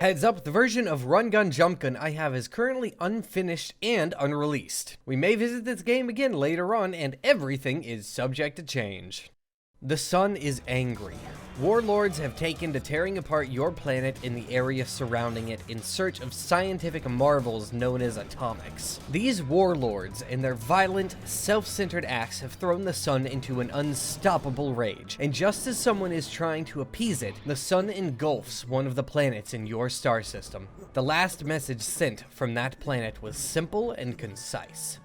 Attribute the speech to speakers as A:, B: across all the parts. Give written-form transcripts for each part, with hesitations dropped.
A: Heads up, the version of RunGunJumpGun I have is currently unfinished and unreleased. We may visit this game again later on, and everything is subject to change. The sun is angry. Warlords have taken to tearing apart your planet and the area surrounding it in search of scientific marvels known as atomics. These warlords and their violent, self-centered acts have thrown the sun into an unstoppable rage, and just as someone is trying to appease it, the sun engulfs one of the planets in your star system. The last message sent from that planet was simple and concise.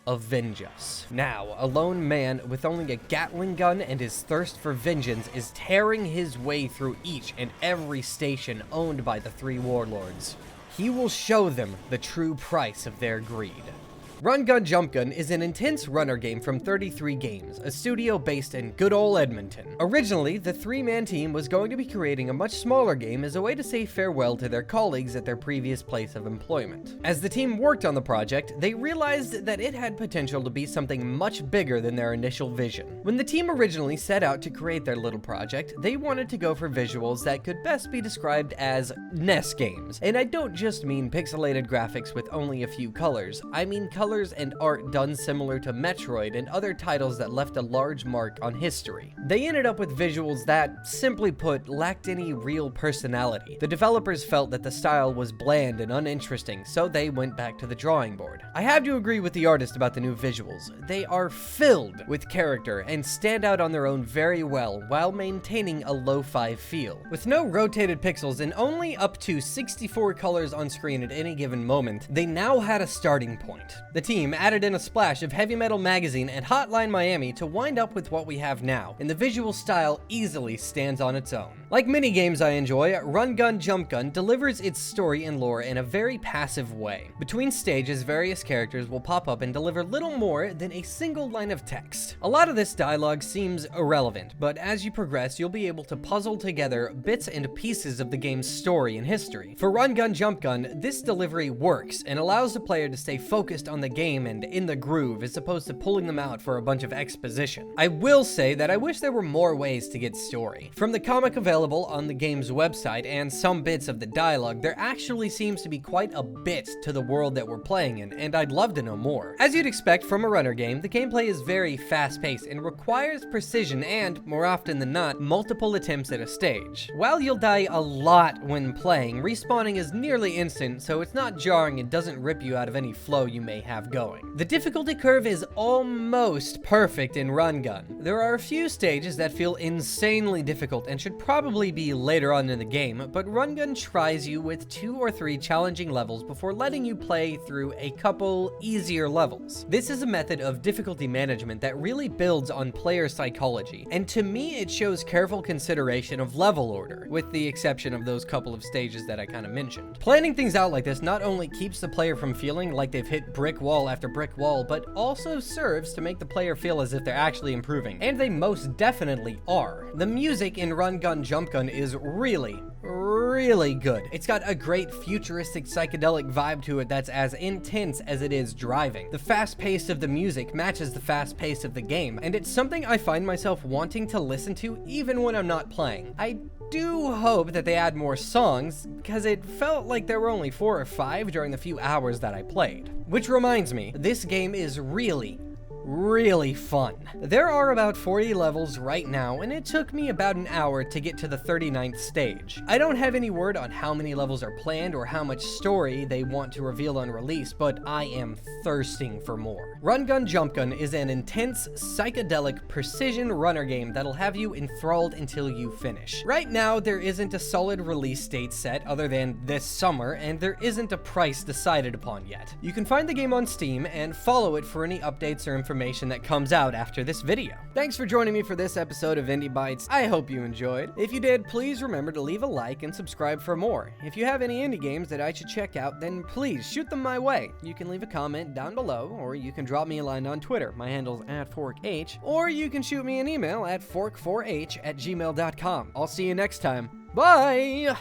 A: Avenge us. Now, a lone man with only a Gatling gun and his thirst for vengeance is tearing his way through each and every station owned by the three warlords. He will show them the true price of their greed. RunGunJumpGun is an intense runner game from 33 Games, a studio based in good ol' Edmonton. Originally, the three-man team was going to be creating a much smaller game as a way to say farewell to their colleagues at their previous place of employment. As the team worked on the project, they realized that it had potential to be something much bigger than their initial vision. When the team originally set out to create their little project, they wanted to go for visuals that could best be described as NES games. And I don't just mean pixelated graphics with only a few colors, I mean colors and art done similar to Metroid and other titles that left a large mark on history. They ended up with visuals that, simply put, lacked any real personality. The developers felt that the style was bland and uninteresting, so they went back to the drawing board. I have to agree with the artist about the new visuals. They are filled with character and stand out on their own very well while maintaining a lo-fi feel. With no rotated pixels and only up to 64 colors on screen at any given moment, they now had a starting point. The team added in a splash of Heavy Metal Magazine and Hotline Miami to wind up with what we have now, and the visual style easily stands on its own. Like many games I enjoy, RunGunJumpGun delivers its story and lore in a very passive way. Between stages, various characters will pop up and deliver little more than a single line of text. A lot of this dialogue seems irrelevant, but as you progress, you'll be able to puzzle together bits and pieces of the game's story and history. For RunGunJumpGun, this delivery works and allows the player to stay focused on the game and in the groove as opposed to pulling them out for a bunch of exposition. I will say that I wish there were more ways to get story. From the comic available on the game's website and some bits of the dialogue, there actually seems to be quite a bit to the world that we're playing in, and I'd love to know more. As you'd expect from a runner game, the gameplay is very fast-paced and requires precision and, more often than not, multiple attempts at a stage. While you'll die a lot when playing, respawning is nearly instant, so it's not jarring and doesn't rip you out of any flow you may have going. The difficulty curve is almost perfect in RunGun. There are a few stages that feel insanely difficult and should probably be later on in the game, but RunGun tries you with 2 or 3 challenging levels before letting you play through a couple easier levels. This is a method of difficulty management that really builds on player psychology, and to me it shows careful consideration of level order, with the exception of those couple of stages that I kind of mentioned. Planning things out like this not only keeps the player from feeling like they've hit brick wall after brick wall, but also serves to make the player feel as if they're actually improving, and they most definitely are. The music in RunGunJumpGun is really good. It's got a great futuristic psychedelic vibe to it that's as intense as it is driving. The fast pace of the music matches the fast pace of the game, and it's something I find myself wanting to listen to even when I'm not playing. I do hope that they add more songs, because it felt like there were only 4 or 5 during the few hours that I played. Which reminds me, this game is really fun. There are about 40 levels right now, and it took me about an hour to get to the 39th stage. I don't have any word on how many levels are planned or how much story they want to reveal on release, but I am thirsting for more. RunGunJumpGun is an intense, psychedelic, precision runner game that'll have you enthralled until you finish. Right now, there isn't a solid release date set other than this summer, and there isn't a price decided upon yet. You can find the game on Steam and follow it for any updates or information that comes out after this video. Thanks for joining me for this episode of Indie Bytes. I hope you enjoyed. If you did, please remember to leave a like and subscribe for more. If you have any indie games that I should check out, then please shoot them my way. You can leave a comment down below, or you can drop me a line on Twitter. My handle's @forkh, or you can shoot me an email at fork4h@gmail.com. I'll see you next time. Bye!